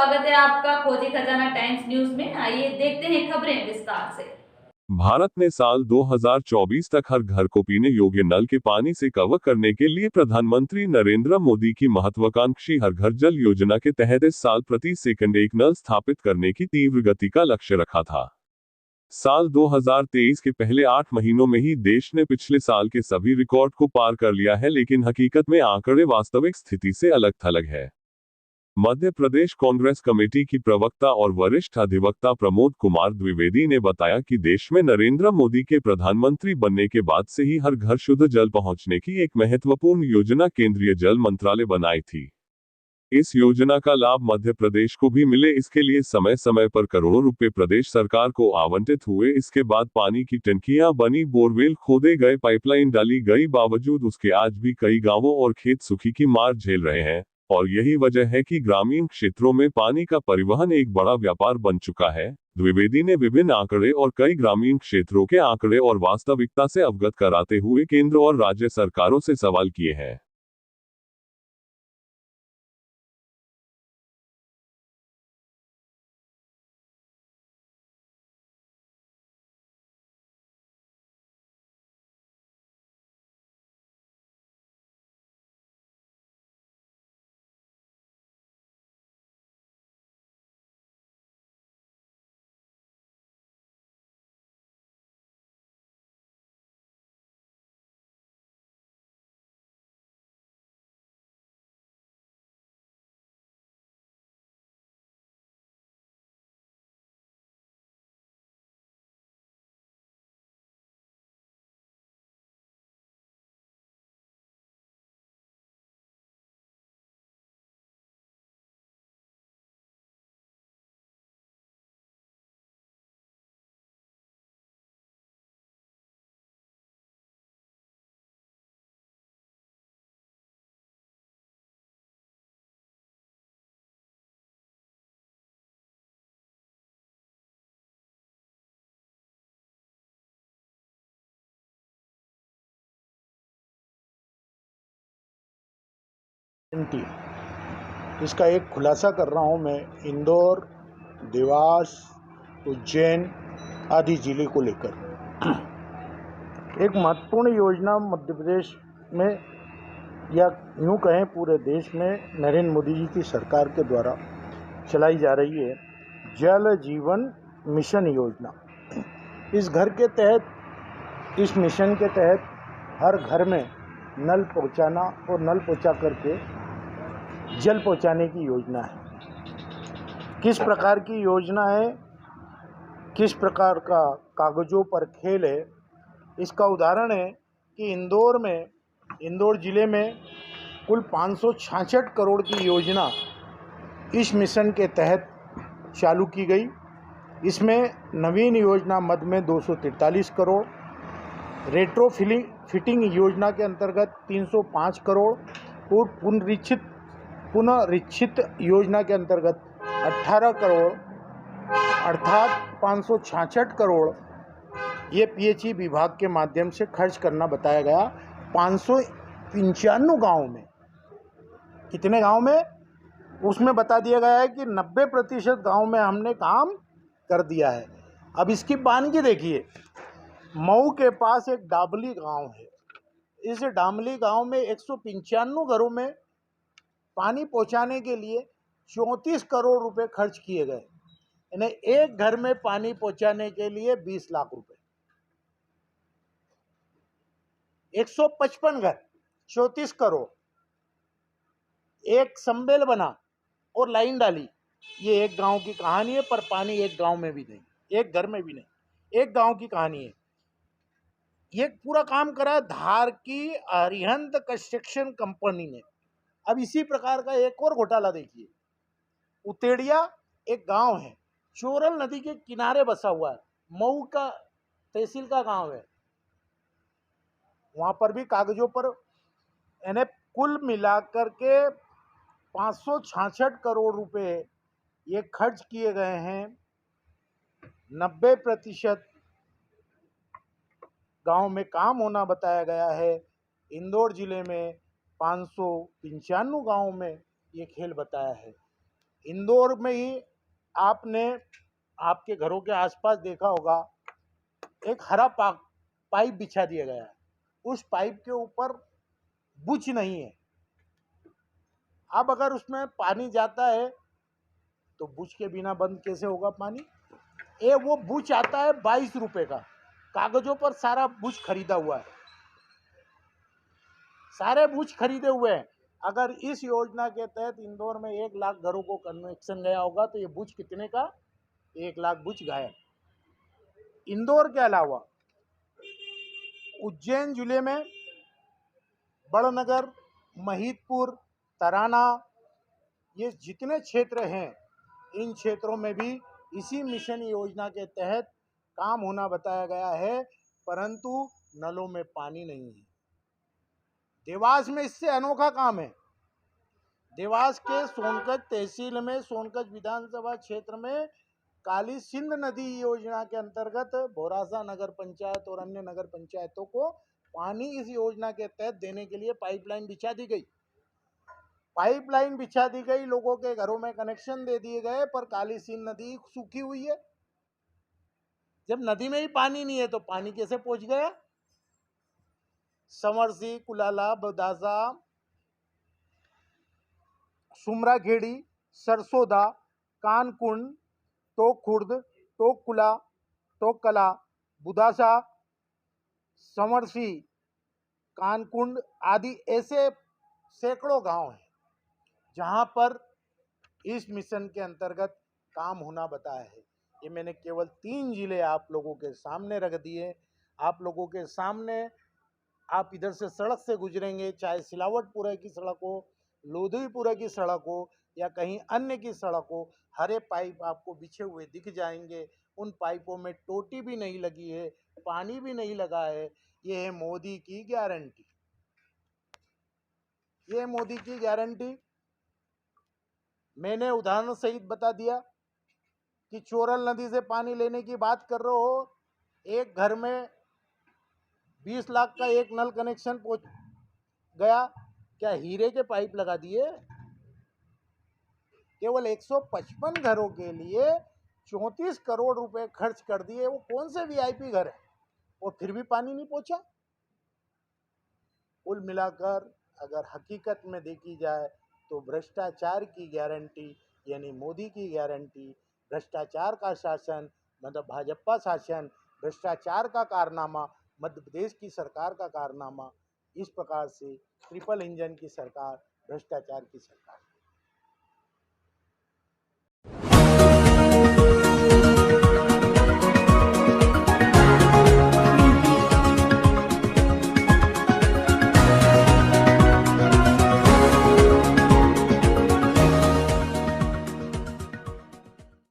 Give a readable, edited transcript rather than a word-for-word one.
स्वागत है आपका खोजी खजाना टाइम्स न्यूज में। आइए देखते हैं खबरें विस्तार से। भारत ने साल 2024 तक हर घर को पीने योग्य नल के पानी से कवर करने के लिए प्रधानमंत्री नरेंद्र मोदी की महत्वाकांक्षी हर घर जल योजना के तहत इस साल प्रति सेकंड एक नल स्थापित करने की तीव्र गति का लक्ष्य रखा था। साल 2023 के पहले 8 महीनों में ही देश ने पिछले साल के सभी रिकॉर्ड को पार कर लिया है, लेकिन हकीकत में आंकड़े वास्तविक स्थिति से अलग थलग है। मध्य प्रदेश कांग्रेस कमेटी की प्रवक्ता और वरिष्ठ अधिवक्ता प्रमोद कुमार द्विवेदी ने बताया कि देश में नरेंद्र मोदी के प्रधानमंत्री बनने के बाद से ही हर घर शुद्ध जल पहुंचने की एक महत्वपूर्ण योजना केंद्रीय जल मंत्रालय बनाई थी। इस योजना का लाभ मध्य प्रदेश को भी मिले, इसके लिए समय समय पर करोड़ों रुपए प्रदेश सरकार को आवंटित हुए। इसके बाद पानी की टंकियां बनी, बोरवेल खोदे गए, पाइपलाइन डाली गई, बावजूद उसके आज भी कई गांवों और खेत सूखी की मार झेल रहे हैं। और यही वजह है कि ग्रामीण क्षेत्रों में पानी का परिवहन एक बड़ा व्यापार बन चुका है। द्विवेदी ने विभिन्न आंकड़े और कई ग्रामीण क्षेत्रों के आंकड़े और वास्तविकता से अवगत कराते हुए केंद्र और राज्य सरकारों से सवाल किए हैं। इसका एक खुलासा कर रहा हूं मैं इंदौर, देवास, उज्जैन आदि जिले को लेकर। एक महत्वपूर्ण योजना मध्य प्रदेश में या यूँ कहें पूरे देश में नरेंद्र मोदी जी की सरकार के द्वारा चलाई जा रही है, जल जीवन मिशन योजना। इस घर के तहत, इस मिशन के तहत हर घर में नल पहुंचाना और नल पहुंचा करके जल पहुंचाने की योजना है। किस प्रकार की योजना है, किस प्रकार का कागजों पर खेल है, इसका उदाहरण है कि इंदौर जिले में कुल 566 करोड़ की योजना इस मिशन के तहत चालू की गई। इसमें नवीन योजना मद में 243 करोड़, रेट्रो फिटिंग योजना के अंतर्गत 305 करोड़ और पुनरीक्षित योजना के अंतर्गत 18 करोड़ अर्थात 566 करोड़ ये पीएचई विभाग के माध्यम से खर्च करना बताया गया। 595 गाँव में, कितने गांव में, उसमें बता दिया गया है कि 90% गाँव में हमने काम कर दिया है। अब इसकी वानगी देखिए, मऊ के पास एक डाबली गांव है। इस डामली गांव में 195 घरों में पानी पहुंचाने के लिए 34 करोड़ रुपए खर्च किए गए। यानी एक घर में पानी पहुंचाने के लिए 20 लाख रुपए। 155 घर, 34 करोड़, एक संबेल बना और लाइन डाली। ये एक गांव की कहानी है, पर पानी एक गांव में भी नहीं, एक घर में भी नहीं, एक गांव की कहानी है। ये पूरा काम करा धार की अरिहंत कंस्ट्रक्शन कंपनी ने। अब इसी प्रकार का एक और घोटाला देखिए, उतेड़िया एक गांव है, चोरल नदी के किनारे बसा हुआ है, मऊ का तहसील का गांव है। वहां पर भी कागजों पर यानी कुल मिलाकर के 566 करोड़ रुपए ये खर्च किए गए हैं। 90% गांव में काम होना बताया गया है। इंदौर जिले में 595 गांव में ये खेल बताया है। इंदौर में ही आपने आपके घरों के आसपास देखा होगा, एक हरा पाइप बिछा दिया गया है। उस पाइप के ऊपर बुच नहीं है। अब अगर उसमें पानी जाता है तो बुच के बिना बंद कैसे होगा पानी? वो बुच आता है 22 रुपए का, कागजों पर सारा बुच खरीदा हुआ है, सारे बुच खरीदे हुए हैं। अगर इस योजना के तहत इंदौर में 1 लाख घरों को कनेक्शन गया होगा तो ये बुच कितने का? 1 लाख बुच गायब। इंदौर के अलावा उज्जैन जिले में बड़नगर, महिदपुर, तराना, ये जितने क्षेत्र हैं, इन क्षेत्रों में भी इसी मिशन योजना के तहत काम होना बताया गया है, परंतु नलों में पानी नहीं है। देवास में इससे अनोखा काम है। देवास के सोनकच तहसील में, सोनकच विधानसभा क्षेत्र में काली सिंध नदी योजना के अंतर्गत भोरासा नगर पंचायत और अन्य नगर पंचायतों को पानी इस योजना के तहत देने के लिए पाइपलाइन बिछा दी गई। पाइपलाइन बिछा दी गई, लोगों के घरों में कनेक्शन दे दिए गए, पर काली सिंध नदी सूखी हुई है। जब नदी में ही पानी नहीं है तो पानी कैसे पहुंच गया? समरसी, कुलाला, बदासा, सुमराखेड़ी, सरसोदा, कानकुंड, टोक खुर्द, टोक कुला, टोक कला, बुदासा, समरसी, कानकुंड आदि ऐसे सैकड़ों गांव हैं जहां पर इस मिशन के अंतर्गत काम होना बताया है। ये मैंने केवल 3 जिले आप लोगों के सामने रख दिए। आप लोगों के सामने, आप इधर से सड़क से गुजरेंगे, चाहे सिलावटपुरा की सड़क हो, लोधीपुरा की सड़क हो या कहीं अन्य की सड़क हो, हरे पाइप आपको बिछे हुए दिख जाएंगे। उन पाइपों में टोटी भी नहीं लगी है, पानी भी नहीं लगा है। ये है मोदी की गारंटी। ये मोदी की गारंटी। मैंने उदाहरण सहित बता दिया कि चोरल नदी से पानी लेने की बात कर रहे हो, एक घर में 20 लाख का एक नल कनेक्शन पहुंच गया, क्या हीरे के पाइप लगा दिए? केवल 155 घरों के लिए 34 करोड़ रुपए खर्च कर दिए। वो कौन से वीआईपी घर है? और फिर भी पानी नहीं पहुंचा। कुल मिलाकर अगर हकीकत में देखी जाए तो भ्रष्टाचार की गारंटी, यानी मोदी की गारंटी, भ्रष्टाचार का शासन मतलब भाजपा शासन, भ्रष्टाचार का कारनामा, मध्य प्रदेश की सरकार का कारनामा, इस प्रकार से ट्रिपल इंजन की सरकार, भ्रष्टाचार की सरकार।